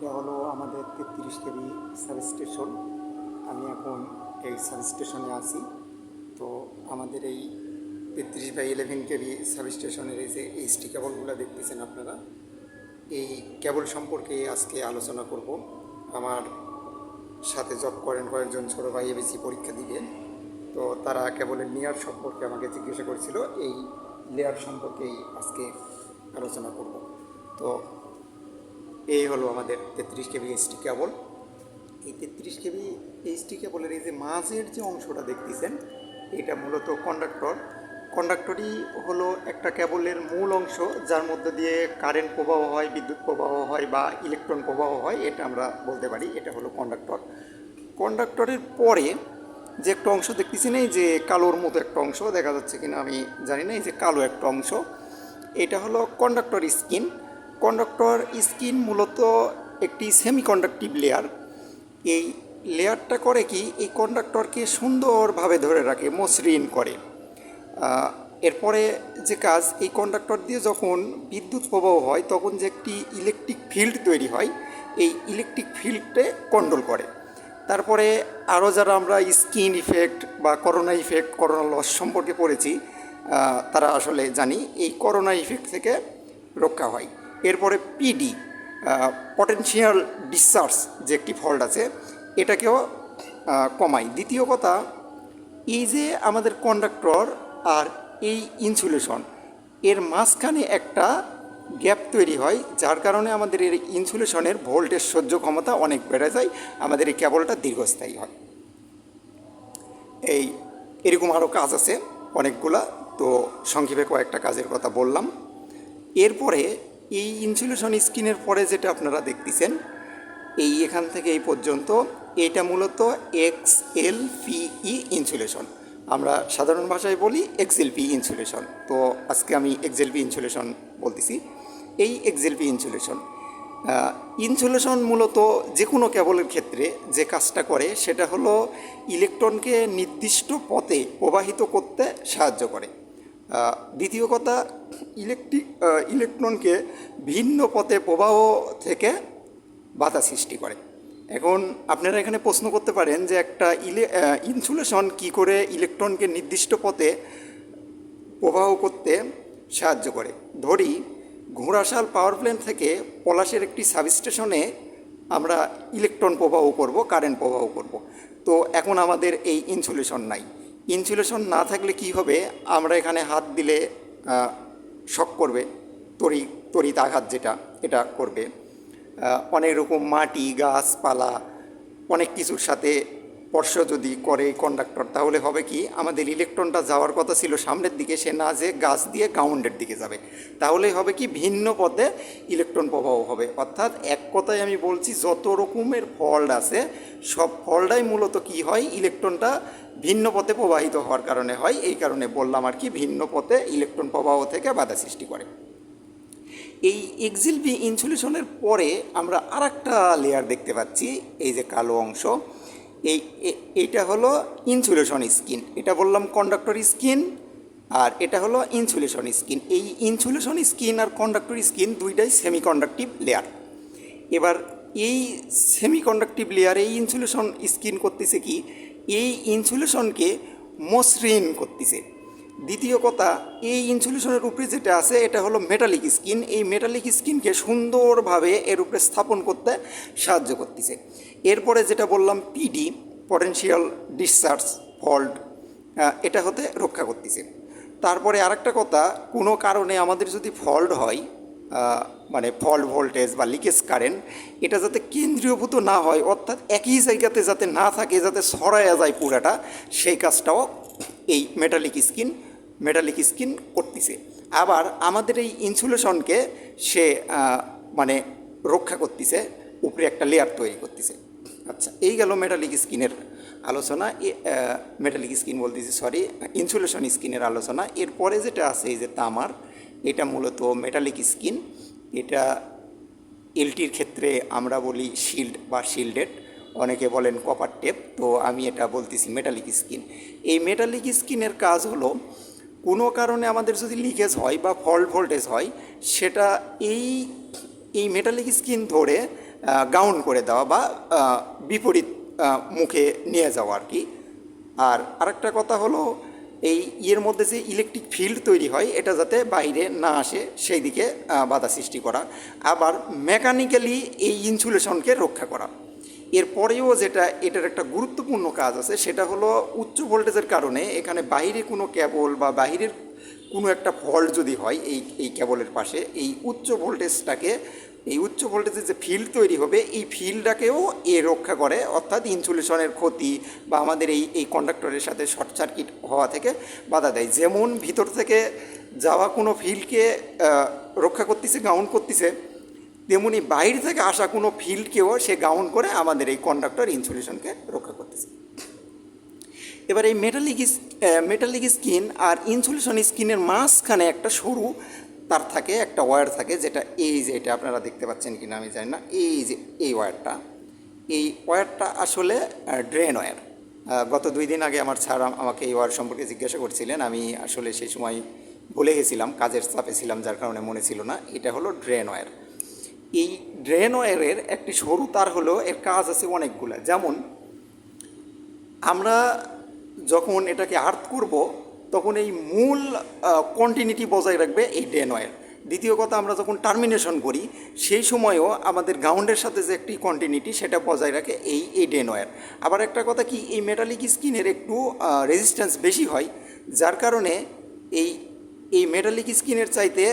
এটা হলো আমাদের 33 কেবি সাবস্টেশন। আমি এখন এই সাবস্টেশনে আছি। তো আমাদের এই 33/11 কেবি সাবস্টেশনের এই যে এইচটি কেবলগুলো দেখতেছেন আপনারা, এই কেবল সম্পর্কে আজকে আলোচনা করব। আমার সাথে জব করেন কয়েকজন ছোটো ভাই এবিসি পরীক্ষা দিবেন, তো তারা কেবলের লেয়ার সম্পর্কে আমাকে জিজ্ঞাসা করেছিল। এই লেয়ার সম্পর্কেই আজকে আলোচনা করব। তো এই হলো আমাদের 33 কেবি এইচটি কেবল। এই 33 কেবি এইচটি কেবলের এই যে মাঝের যে অংশটা দেখতেছেন, এটা মূলত কন্ডাক্টরই হলো একটা কেবলের মূল অংশ, যার মধ্যে দিয়ে কারেন্ট প্রবাহ হয়, বিদ্যুৎ প্রবাহ হয় বা ইলেকট্রন প্রবাহ হয়, এটা আমরা বলতে পারি এটা হলো কন্ডাক্টরের পরে যে একটা অংশ দেখতেছি না, এই যে কালোর মতো একটা অংশ দেখা যাচ্ছে কিনা আমি জানি না, এই যে কালো একটা অংশ, এটা হলো কন্ডাক্টর স্কিন মূলত একটি সেমিকন্ডাক্টিভ লেয়ার। এই লেয়ারটা করে কি, এই কন্ডাক্টরকে সুন্দরভাবে ধরে রাখে, মসৃণ করে। এরপরে যে কাজ, এই কন্ডাক্টর দিয়ে যখন বিদ্যুৎ প্রবাহ হয় তখন যে একটি ইলেকট্রিক ফিল্ড তৈরি হয়, এই ইলেকট্রিক ফিল্ডে কন্ট্রোল করে। তারপরে আরও যারা আমরা স্কিন ইফেক্ট বা করোনা লস সম্পর্কে পড়েছি, তারা আসলে জানি এই করোনা ইফেক্ট থেকে রক্ষা হয়। এরপরে পিডি, পটেনশিয়াল ডিসচার্জ যে একটি ফল্ট আছে, এটাকেও কমায়। দ্বিতীয় কথা, এই যে আমাদের কন্ডাক্টর আর এই ইনসুলেশন, এর মাঝখানে একটা গ্যাপ তৈরি হয়, যার কারণে আমাদের এর ইনসুলেশনের ভোল্টেজ সহ্য ক্ষমতা অনেক বেড়ে যায়, আমাদের এই কেবলটা দীর্ঘস্থায়ী হয়। এরকম আরও কাজ আছে অনেকগুলা, তো সংক্ষেপে কয়েকটা কাজের কথা বললাম। এরপরে এই ইনসুলেশন স্কিনের পরে যেটা আপনারা দেখতেছেন, এই এখান থেকে এই পর্যন্ত, এটা মূলত XLPE ইনসুলেশন। আমরা সাধারণ ভাষায় বলি XLP ইনসুলেশন, তো আজকে আমি XLP ইনসুলেশন বলতেছি। এই XLP ইনসুলেশন মূলত যে কোনো কেবলের ক্ষেত্রে যে কাজটা করে সেটা হলো ইলেকট্রনকে নির্দিষ্ট পথে প্রবাহিত করতে সাহায্য করে। দ্বিতীয় কথা, ইলেকট্রনকে ভিন্ন পথে প্রবাহ থেকে বাধা সৃষ্টি করে। এখন আপনারা এখানে প্রশ্ন করতে পারেন যে একটা ইনসুলেশন কি করে ইলেকট্রনকে নির্দিষ্ট পথে প্রবাহ করতে সাহায্য করে। ধরি ঘোড়াশাল পাওয়ার প্ল্যান্ট থেকে পলাশের একটি সাবস্টেশনে আমরা ইলেকট্রন প্রবাহ করব, কারেন্ট প্রবাহ করব। তো এখন আমাদের এই ইনসুলেশন নাই। ইনসুলেশন না থাকলে কি হবে, আমরা এখানে হাত দিলে শক করবে, তড়িৎ আঘাত যেটা, এটা করবে। অনেক রকম মাটি, গাছপালা, অনেক কিছুর সাথে স্পর্শ যদি করে কন্ডাক্টর, তাহলে হবে কি, আমাদের ইলেকট্রনটা যাওয়ার কথা ছিল সামনের দিকে, সে না যে গাছ দিয়ে গ্রাউন্ডের দিকে যাবে, তাহলে হবে কি, ভিন্ন পথে ইলেকট্রন প্রবাহ হবে। অর্থাৎ এক কথায় আমি বলছি, যত রকমের ফল্ট আছে সব ফল্টটাই মূলত কি হয়, ইলেকট্রনটা ভিন্ন পথে প্রবাহিত হওয়ার কারণে হয়। এই কারণে বললাম আর কি, ভিন্ন পথে ইলেকট্রন প্রবাহ থেকে বাধা সৃষ্টি করে। এই XLP ইনসুলেশনের পরে আমরা আরেকটা লেয়ার দেখতে পাচ্ছি, এই যে কালো অংশ, এইটা হলো ইনসুলেশন স্কিন। এটা বললাম কন্ডাক্টর স্কিন, আর এটা হলো ইনসুলেশন স্কিন। এই ইনসুলেশন স্কিন আর কন্ডাক্টর স্কিন দুইটাই সেমিকন্ডাক্টিভ লেয়ার। এবার এই সেমিকন্ডাক্টিভ লেয়ার, এই ইনসুলেশন স্কিন করতেছে কি, এই ইনসুলেশনকে মসৃণ করতেছে। দ্বিতীয় কথা, এই ইনসুলেশনের উপরে যেটা আছে এটা হলো মেটালিক স্কিন। এই মেটালিক স্কিনকে সুন্দরভাবে এর উপরে স্থাপন করতে সাহায্য করতেছে। এরপরে যেটা বললাম পিডি, পটেনশিয়াল ডিসচার্জ ফল্ট, এটা হতে রক্ষা করতেছে। তারপরে আরেকটা কথা, কোনো কারণে আমাদের যদি ফল্ট হয়, মানে ফল্ট ভোল্টেজ বা লিকেজ কারেন্ট, এটা যাতে কেন্দ্রীয়ভূত না হয়, অর্থাৎ একই জায়গাতে যাতে না থাকে, যাতে ছড়ায়া যায় পুরাটা, সেই কাজটাও এই মেটালিক স্কিন করতেছে। আবার আমাদের এই ইনসুলেশনকে সে মানে রক্ষা করতেছে, উপরে একটা লেয়ার তৈরি করতেছে। আচ্ছা, এই গেল মেটালিক স্কিনের আলোচনা, ইনসুলেশন স্কিনের আলোচনা। এরপরে যেটা আছে, এই যে তামার, এটা মূলত মেটালিক স্কিন। এটা এলটির ক্ষেত্রে আমরা বলি শিল্ড বা শিল্ডেড, অনেকে বলেন কপার টেপ, তো আমি এটা বলতেছি মেটালিক স্কিন। এই মেটালিক স্কিনের কাজ হলো, কোনো কারণে আমাদের যদি লিকেজ হয় বা ফল্ট ভোল্টেজ হয়, সেটা এই মেটালিক স্কিন ধরে গাউন করে দেওয়া বা বিপরীত মুখে নিয়ে যাওয়া আর কি। আর আরেকটা কথা হলো এই ইয়ের মধ্যে যে ইলেকট্রিক ফিল্ড তৈরি হয় এটা যাতে বাইরে না আসে সেই দিকে বাধা সৃষ্টি করা, আবার মেকানিক্যালি এই ইনসুলেশনকে রক্ষা করা। এরপরেও যেটা এটার একটা গুরুত্বপূর্ণ কাজ আছে সেটা হলো উচ্চ ভোল্টেজের কারণে এখানে বাইরে কোনো কেবল বা বাইরের কোনো একটা ফল্ট যদি হয় এই কেবলের পাশে, এই উচ্চ ভোল্টেজটাকে, এই উচ্চ ভোল্টেজের যে ফিল্ড তৈরি হবে এই ফিল্ডটাকেও রক্ষা করে, অর্থাৎ ইনসুলেশনের ক্ষতি বা আমাদের এই কন্ডাক্টরের সাথে শর্ট সার্কিট হওয়া থেকে বাধা দেয়। যেমন ভিতর থেকে যাওয়া কোনো ফিল্ডকে রক্ষা করতেছে, গাউন্ড করতেছে, তেমনি বাইরে থেকে আসা কোনো ফিল্ডকেও সে গাউন্ড করে আমাদের এই কন্ডাক্টর ইনসুলেশনকে রক্ষা করতেছে। এবার এই মেটালিক স্কিন আর ইনসুলেশন স্কিনের মাঝখানে একটা সরু তার থাকে, একটা ওয়্যার থাকে, যেটা এই যে এটা আপনারা দেখতে পাচ্ছেন কিনা আমি জানি না, এই যে এই ওয়্যারটা আসলে ড্রেন ওয়্যার। গত 2 দিন আগে আমার স্যার আমাকে এই ওয়্যার সম্পর্কে জিজ্ঞাসা করছিলেন, আমি আসলে সেই সময় ভুলে গেছিলাম, কাজের চাপে ছিলাম যার কারণে মনে ছিল না। এটা হলো ড্রেন ওয়্যার। এই ড্রেন ওয়্যারের একটি সরু তার হলো, এর কাজ আছে অনেকগুলা। যেমন আমরা যখন এটাকে আর্থ করব তখন এই মূল কন্টিনিউটি বজায় রাখবে এই ড্রেন ওয়্যার। দ্বিতীয় কথা, আমরা যখন টার্মিনেশন করি সেই সময়ও আমাদের গ্রাউন্ডের সাথে যে একটি কন্টিনিউটি সেটা বজায় রাখে এই ড্রেন ওয়্যার। আবার একটা কথা কি, এই মেটালিক স্কিনের একটু রেজিস্ট্যান্স বেশি হয়, যার কারণে এই মেটালিক স্কিনের চাইতে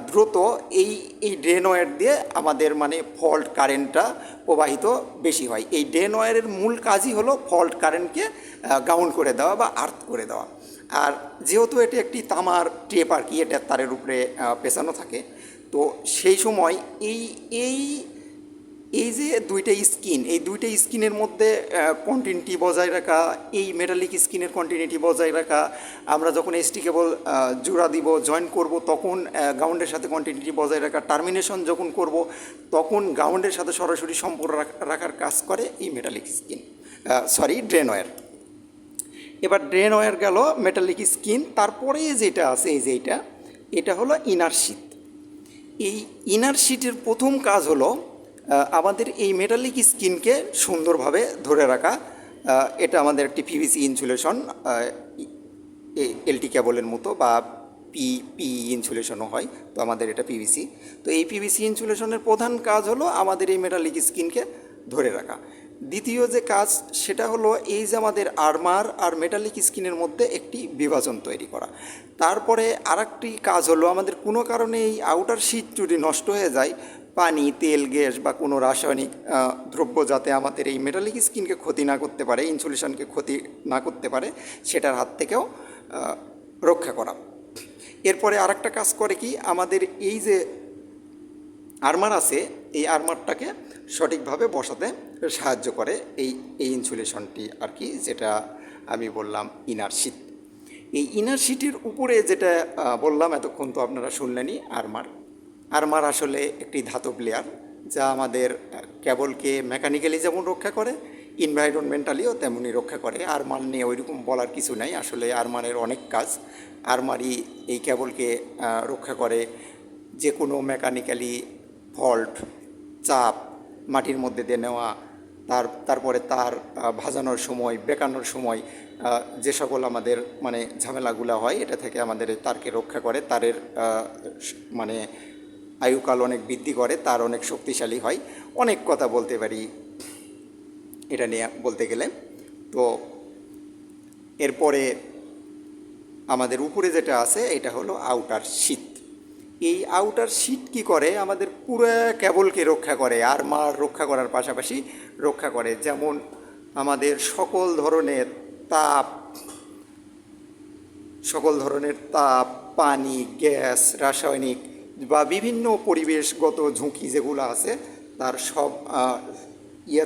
দ্রুত এই ড্রেন ওয়্যার দিয়ে আমাদের মানে ফল্ট কারেন্টটা প্রবাহিত বেশি হয়। এই ড্রেন ওয়্যারের মূল কাজই হলো ফল্ট কারেন্টকে গাউন্ড করে দেওয়া বা আর্থ করে দেওয়া। আর যেহেতু এটি একটি তামার টেপ আর কি, এটা তারের উপরে পেঁচানো থাকে, তো সেই সময় এই এই এই যে এই দুইটা স্কিনের মধ্যে কন্টিনিউটি বজায় রাখা, এই মেটালিক স্কিনের কন্টিনিউটি বজায় রাখা, আমরা যখন এসটি কেবল জোড়া দিব, জয়েন করব, তখন গ্রাউন্ডের সাথে কন্টিনিউটি বজায় রাখা, টার্মিনেশন যখন করব তখন গ্রাউন্ডের সাথে সরাসরি সম্পর্ক রাখার কাজ করে এই মেটালিক স্কিন, ড্রেন ওয়্যার। এবার ড্রেন ওয়্যার গেল, মেটালিক স্কিন, তারপরে যেটা আছে এই যে এটা হলো ইনার শীট। এই ইনার শীটের প্রথম কাজ হলো আমাদের এই মেটালিক স্কিনকে সুন্দরভাবে ধরে রাখা। এটা আমাদের একটি পিভিসি ইনসুলেশন, এলটি কেবলের মতো, বা পি ইনসুলেশনও হয়, তো আমাদের এটা পিভিসি। তো এই পিভিসি ইনসুলেশনের প্রধান কাজ হলো আমাদের এই মেটালিক স্কিনকে ধরে রাখা। দ্বিতীয় যে কাজ সেটা হলো এই যে আমাদের আর্মার আর মেটালিক স্কিনের মধ্যে একটি বিভাজন তৈরি করা। তারপরে আরেকটি কাজ হলো আমাদের কোনো কারণে এই আউটার শীট যদি নষ্ট হয়ে যায়, পানি, তেল, গ্যাস বা কোনো রাসায়নিক দ্রব্য যাতে আমাদের এই মেটালিক স্কিনকে ক্ষতি না করতে পারে, ইনসুলেশনকে ক্ষতি না করতে পারে, সেটার হাত থেকেও রক্ষা করা। এরপরে আরেকটা কাজ করে কি, আমাদের এই যে আর্মার আছে এই আর্মারটাকে সঠিকভাবে বসাতে সাহায্য করে এই ইনসুলেশনটি আর কি, যেটা আমি বললাম ইনার শীট। এই ইনার শীটের উপরে যেটা বললাম এতক্ষণ তো আপনারা শুনলেনই, আর্মার আসলে একটি ধাতব লেয়ার, যা আমাদের কেবলকে মেকানিক্যালি যেমন রক্ষা করে, এনভায়রনমেন্টালিও তেমনই রক্ষা করে। আর্মার নিয়ে ওইরকম বলার কিছু নাই, আসলে আর্মারের অনেক কাজ। আর্মারই এই কেবলকে রক্ষা করে যে কোনো মেকানিক্যালি ফল্ট, চাপ মাটির মধ্যে দিয়ে নেওয়া, তারপরে তার ভাজানোর সময়, বেঁকানোর সময় যে সকল আমাদের মানে ঝামেলাগুলো হয়, এটা থেকে আমাদের তারকে রক্ষা করে, তারের মানে আয়ুকাল অনেক বৃদ্ধি করে, তার অনেক শক্তিশালী হয়। অনেক কথা বলতে পারি এটা নিয়ে বলতে গেলে। তো এরপরে আমাদের উপরে যেটা আছে এটা হলো আউটার শীট। এই আউটার শীট কী করে, আমাদের পুরো কেবলকে রক্ষা করে, আর্মার রক্ষা করার পাশাপাশি রক্ষা করে। যেমন আমাদের সকল ধরনের তাপ, পানি, গ্যাস, রাসায়নিক বা বিভিন্ন পরিবেশগত ঝুঁকি যেগুলো আছে তার সব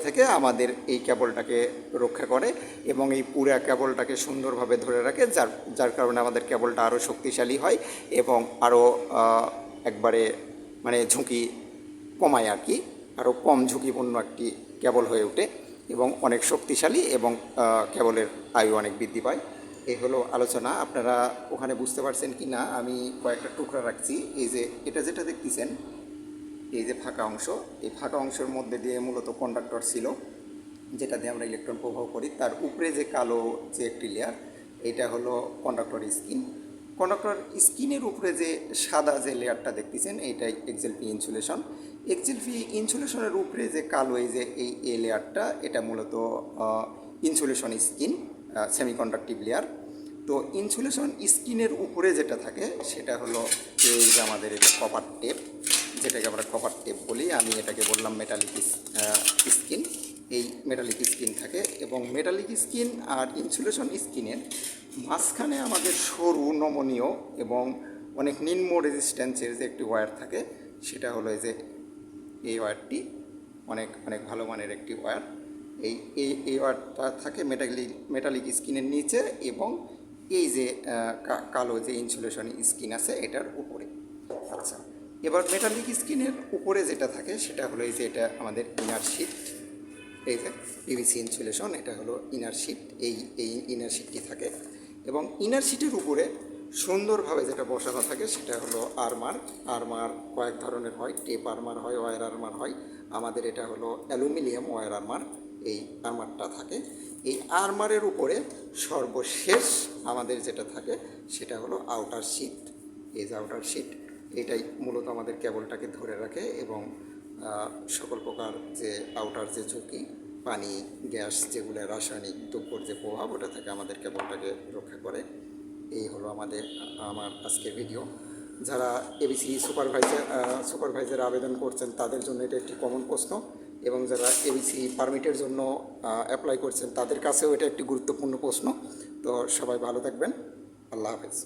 থেকে আমাদের এই কেবলটাকে রক্ষা করে এবং এই পুরো কেবলটাকে সুন্দরভাবে ধরে রাখে, যার কারণে আমাদের কেবলটা আরও শক্তিশালী হয় এবং আরও একবারে মানে ঝুঁকি কমায় আর কি, আরও কম ঝুঁকিপূর্ণ একটি কেবল হয়ে ওঠে এবং অনেক শক্তিশালী এবং কেবলের আয়ু অনেক বৃদ্ধি পায়। এই হলো আলোচনা। আপনারা ওখানে বুঝতে পারছেন কি না, আমি কয়েকটা টুকরা রাখছি। এই যে এটা যেটা দেখতেছেন এই যে ফাঁকা অংশ, এই ফাঁকা অংশের মধ্যে দিয়ে মূলত কন্ডাক্টর ছিল, যেটা দিয়ে আমরা ইলেকট্রন প্রবাহ করি। তার উপরে যে কালো যে একটি লেয়ার, এটা হলো কন্ডাক্টর স্কিন। কন্ডাক্টর স্কিনের উপরে যে সাদা যে লেয়ারটা দেখতেছেন, এইটাই এক্সএলপি ইনসুলেশন। এক্সএলপি ইনসুলেশনের উপরে যে কালো এই যে এই লেয়ারটা, এটা মূলত ইনসুলেশন স্কিন, সেমিকন্ডাক্টিভ লেয়ার। তো ইনসুলেশন স্কিনের উপরে যেটা থাকে সেটা হলো এই যে আমাদের এটা কপার টেপ, যেটাকে আমরা কপার টেপ বলি। আমি এটাকে বললাম মেটালিক স্কিন। এই মেটালিক স্কিন থাকে, এবং মেটালিক স্কিন আর ইনসুলেশন স্কিনের মাঝখানে আমাদের সরু নমনীয় এবং অনেক নিম্ন রেজিস্ট্যান্সের যে একটি ওয়্যার থাকে, সেটা হলো এই যে এই ওয়্যারটি, অনেক অনেক ভালো মানের একটি ওয়্যার। এই ওয়্যারটা থাকে মেটালিক স্কিনের নিচে, এবং এই যে কালো যে ইনসুলেশন স্কিন আছে এটার উপরে। আচ্ছা, এবার মেটালিক স্কিনের উপরে যেটা থাকে সেটা হলো এই যে এটা আমাদের ইনার শিট। এই যে পিভিসি ইনসুলেশন, এটা হলো ইনার শিট। এই ইনার শিটটি থাকে, এবং ইনার শিটের উপরে সুন্দরভাবে যেটা বসানো থাকে সেটা হলো আর্মার। আর্মার কয়েক ধরনের হয়, টেপ আর্মার হয়, ওয়্যার আর্মার হয়। আমাদের এটা হলো অ্যালুমিনিয়াম ওয়্যার আর্মার, এই আর্মারটা থাকে। এই আর্মারের উপরে সর্বশেষ আমাদের যেটা থাকে সেটা হলো আউটার শিট। এই যে আউটার শিট, এটাই মূলত আমাদের কেবলটাকে ধরে রাখে, এবং সকল প্রকার যে আউটার যে ঝুঁকি, পানি, গ্যাস, যেগুলো রাসায়নিক দ্রব্যর যে প্রভাব, ওটা থেকে আমাদের কেবলটাকে রক্ষা করে। এই হলো আমার আজকের ভিডিও। যারা এবিসি সুপারভাইজার আবেদন করছেন তাদের জন্য এটা একটি কমন প্রশ্ন, এবং যারা এবিসি পারমিটের জন্য অ্যাপ্লাই করছেন তাদের কাছেও এটা একটি গুরুত্বপূর্ণ প্রশ্ন। তো সবাই ভালো থাকবেন। আল্লাহ হাফেজ।